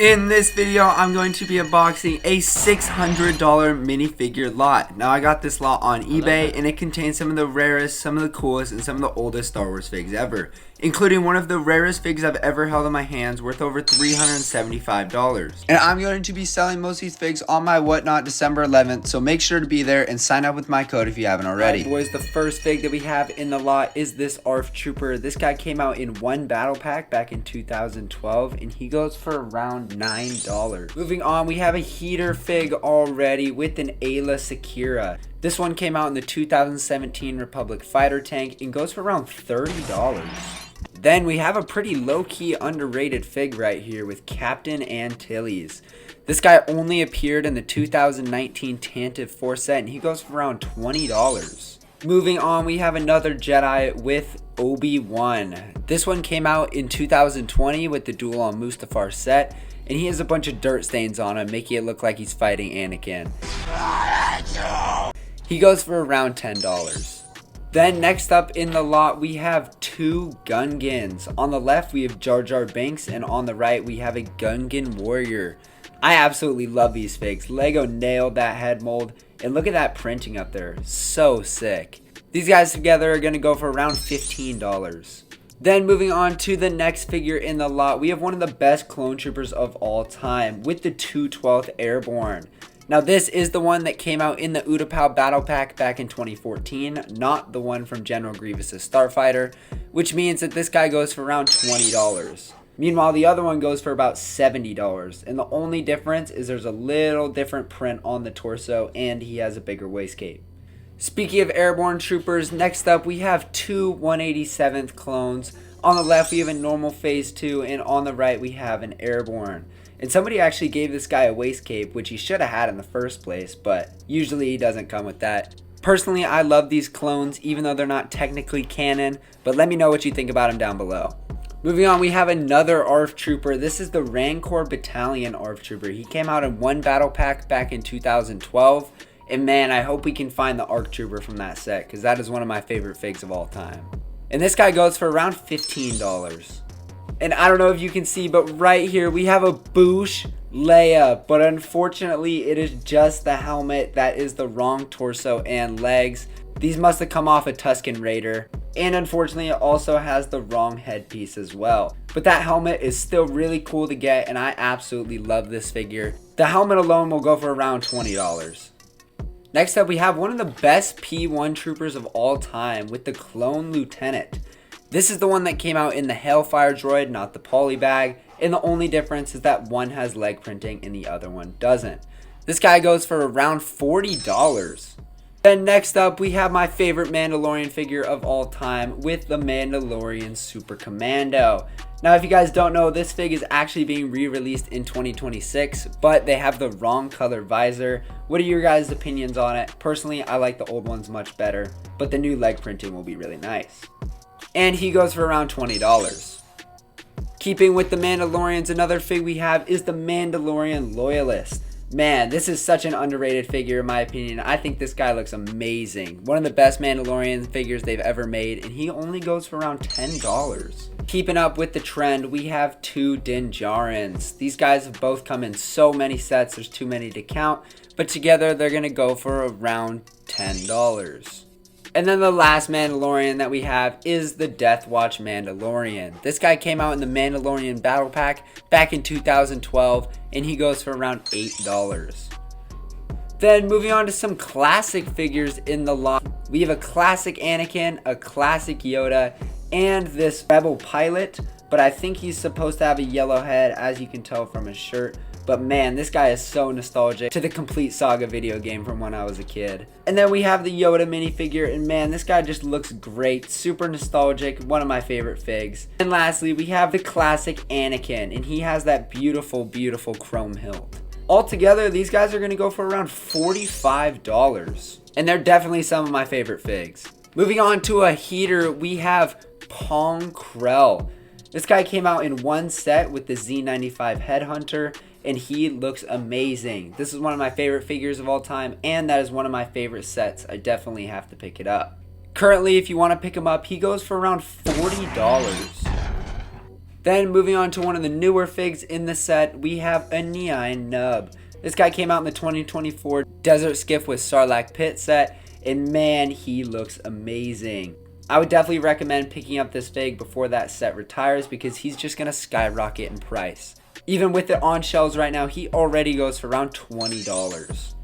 In this video, I'm going to be unboxing a $600 minifigure lot. Now, I got this lot on eBay, and it contains some of the rarest, some of the coolest, and some of the oldest Star Wars figs ever, including one of the rarest figs I've ever held in my hands, worth over $375. And I'm going to be selling most of these figs on my Whatnot December 11th, so make sure to be there and sign up with my code if you haven't already. Alright, boys, the first fig that we have in the lot is this ARF Trooper. This guy came out in one battle pack back in 2012, and he goes for around $9. Moving on, we have a heater fig already with an Ayla Secura. This one came out in the 2017 Republic Fighter Tank and goes for around $30. Then we have a pretty low-key underrated fig right here with Captain Antilles. This guy only appeared in the 2019 Tantive 4 set and he goes for around $20. Moving on, we have another Jedi with Obi-Wan. This one came out in 2020 with the Duel on Mustafar set, and he has a bunch of dirt stains on him, making it look like he's fighting Anakin. He goes for around $10. Then next up in the lot, we have two Gungans. On the left, we have Jar Jar Binks, and on the right, we have a Gungan Warrior. I absolutely love these figs. Lego nailed that head mold, and look at that printing up there. So sick. These guys together are going to go for around $15. Then moving on to the next figure in the lot, we have one of the best clone troopers of all time with the 212th Airborne. Now this is the one that came out in the Utapau Battle Pack back in 2014, not the one from General Grievous' Starfighter, which means that this guy goes for around $20. Meanwhile, the other one goes for about $70, and the only difference is there's a little different print on the torso and he has a bigger waist cape. Speaking of airborne troopers, next up we have two 187th clones. On the left we have a normal phase 2 and on the right we have an airborne. And somebody actually gave this guy a waist cape, which he should have had in the first place, but usually he doesn't come with that. Personally, I love these clones even though they're not technically canon, but let me know what you think about them down below. Moving on, we have another ARF Trooper. This is the Rancor Battalion ARF Trooper. He came out in one battle pack back in 2012. And man, I hope we can find the ARC Trooper from that set, because that is one of my favorite figs of all time. And this guy goes for around $15. And I don't know if you can see, but right here we have a Boushh Leia. But unfortunately, it is just the helmet that is the wrong torso and legs. These must have come off a Tusken Raider. And unfortunately, it also has the wrong headpiece as well. But that helmet is still really cool to get, and I absolutely love this figure. The helmet alone will go for around $20. Next up, we have one of the best P1 troopers of all time with the Clone Lieutenant. This is the one that came out in the Hailfire droid, not the polybag, and the only difference is that one has leg printing and the other one doesn't. This guy goes for around $40. Then next up, we have my favorite Mandalorian figure of all time with the Mandalorian Super Commando. Now, if you guys don't know, this fig is actually being re-released in 2026, but they have the wrong color visor. What are your guys' opinions on it? Personally, I like the old ones much better, but the new leg printing will be really nice. And he goes for around $20. Keeping with the Mandalorians, another fig we have is the Mandalorian Loyalist. Man, this is such an underrated figure in my opinion. I think this guy looks amazing. One of the best Mandalorian figures they've ever made, and he only goes for around $10. Keeping up with the trend, we have two Din Djarins. These guys have both come in so many sets, there's too many to count, but together they're going to go for around $10. And then the last Mandalorian that we have is the Death Watch Mandalorian. This guy came out in the Mandalorian Battle Pack back in 2012, and he goes for around $8. Then moving on to some classic figures in the lot. We have a classic Anakin, a classic Yoda, and this Rebel pilot, but I think he's supposed to have a yellow head, as you can tell from his shirt. But man, this guy is so nostalgic to the Complete Saga video game from when I was a kid. And then we have the Yoda minifigure, and man, this guy just looks great, super nostalgic, one of my favorite figs. And lastly, we have the classic Anakin, and he has that beautiful, beautiful chrome hilt. Altogether, these guys are going to go for around $45, and they're definitely some of my favorite figs. Moving on to a heater, we have Pong Krell. This guy came out in one set with the Z95 Headhunter, and he looks amazing. This is one of my favorite figures of all time, and that is one of my favorite sets. I definitely have to pick it up. Currently, if you want to pick him up, he goes for around $40. Then moving on to one of the newer figs in the set, we have a Neon Nub. This guy came out in the 2024 Desert Skiff with Sarlacc Pit set, and man, he looks amazing. I would definitely recommend picking up this fig before that set retires because he's just going to skyrocket in price. Even with it on shelves right now, he already goes for around $20.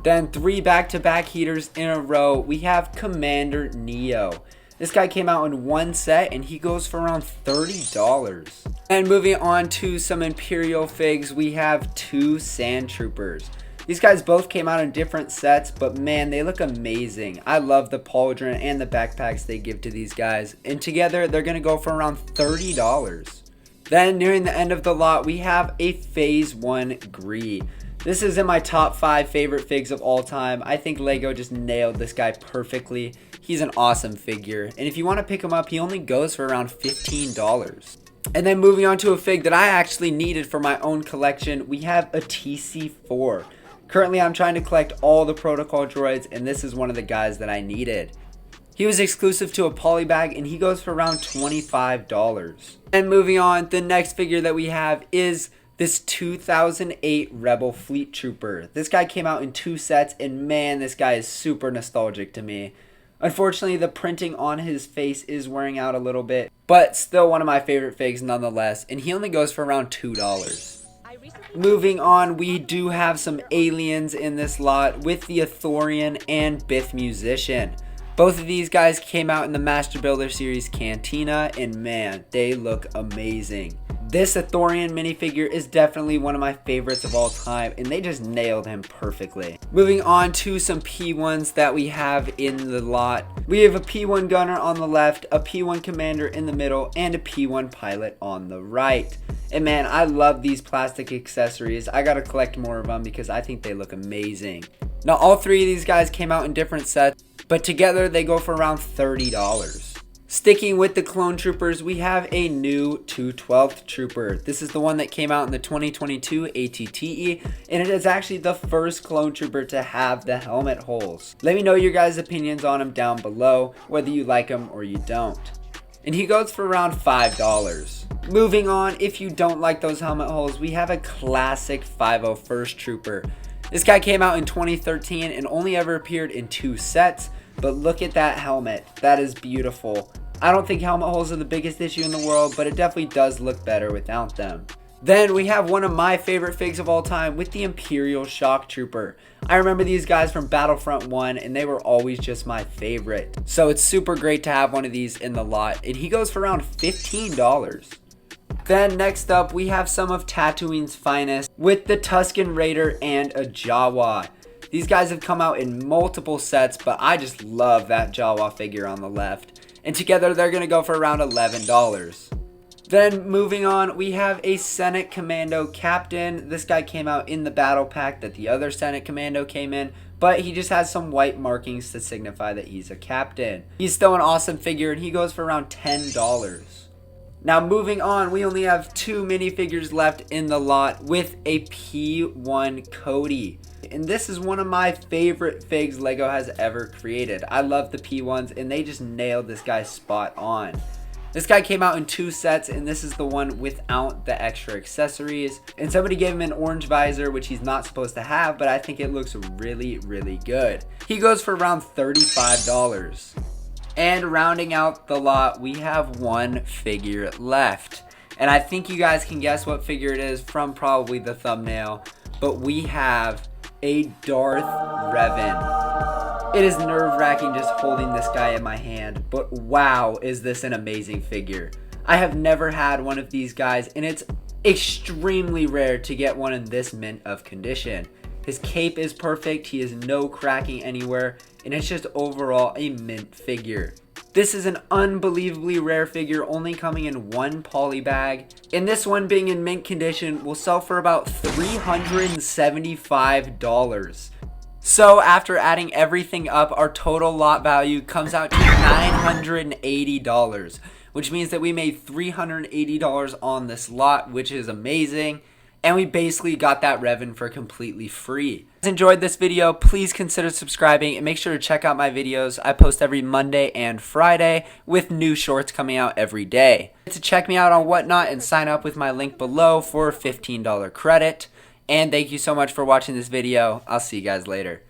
Then 3 back-to-back heaters in a row, we have Commander Neo. This guy came out in one set and he goes for around $30. And moving on to some Imperial figs, we have 2 Sand Troopers. These guys both came out in different sets, but man, they look amazing. I love the pauldron and the backpacks they give to these guys. And together, they're going to go for around $30. Then nearing the end of the lot, we have a Phase 1 Gree. This is in my top 5 favorite figs of all time. I think LEGO just nailed this guy perfectly. He's an awesome figure. And if you want to pick him up, he only goes for around $15. And then moving on to a fig that I actually needed for my own collection, we have a TC4. Currently, I'm trying to collect all the protocol droids, and this is one of the guys that I needed. He was exclusive to a polybag, and he goes for around $25. And moving on, the next figure that we have is this 2008 Rebel Fleet Trooper. This guy came out in 2 sets, and man, this guy is super nostalgic to me. Unfortunately, the printing on his face is wearing out a little bit, but still one of my favorite figs nonetheless, and he only goes for around $2. Moving on, we do have some aliens in this lot with the Ithorian and Biff Musician. Both of these guys came out in the Master Builder series Cantina, and man, they look amazing. This Ithorian minifigure is definitely one of my favorites of all time, and they just nailed him perfectly. Moving on to some P1s that we have in the lot. We have a P1 Gunner on the left, a P1 Commander in the middle, and a P1 Pilot on the right. And man, I love these plastic accessories. I gotta collect more of them because I think they look amazing. Now, all 3 of these guys came out in different sets, but together they go for around $30. Sticking with the clone troopers, we have a new 212th Trooper. This is the one that came out in the 2022 ATTE, and it is actually the first clone trooper to have the helmet holes. Let me know your guys' opinions on him down below, whether you like him or you don't. And he goes for around $5. Moving on, if you don't like those helmet holes, we have a classic 501st Trooper. This guy came out in 2013 and only ever appeared in 2 sets. But look at that helmet. That is beautiful. I don't think helmet holes are the biggest issue in the world, but it definitely does look better without them. Then we have one of my favorite figs of all time with the Imperial Shock Trooper. I remember these guys from Battlefront 1 and they were always just my favorite. So it's super great to have one of these in the lot, and he goes for around $15. Then next up, we have some of Tatooine's finest with the Tusken Raider and a Jawa. These guys have come out in multiple sets, but I just love that Jawa figure on the left. And together they're going to go for around $11. Then moving on, we have a Senate Commando Captain. This guy came out in the battle pack that the other Senate Commando came in, but he just has some white markings to signify that he's a captain. He's still an awesome figure, and he goes for around $10. Now moving on, we only have 2 minifigures left in the lot with a P1 Cody. And this is one of my favorite figs LEGO has ever created. I love the P1s, and they just nailed this guy spot on. This guy came out in 2 sets, and this is the one without the extra accessories. And somebody gave him an orange visor, which he's not supposed to have, but I think it looks really, really good. He goes for around $35. And rounding out the lot, we have 1 figure left. And I think you guys can guess what figure it is from probably the thumbnail, but we have a Darth Revan. It is nerve-wracking just holding this guy in my hand, but wow, is this an amazing figure. I have never had one of these guys, and it's extremely rare to get one in this mint of condition. His cape is perfect, he has no cracking anywhere, and it's just overall a mint figure. This is an unbelievably rare figure, only coming in 1 poly bag. And this one being in mint condition will sell for about $375. So after adding everything up, our total lot value comes out to $980, which means that we made $380 on this lot, which is amazing. and we basically got that Revan for completely free. If you guys enjoyed this video, please consider subscribing and make sure to check out my videos. I post every Monday and Friday with new shorts coming out every day. To check me out on Whatnot and sign up with my link below for a $15 credit. And thank you so much for watching this video. I'll see you guys later.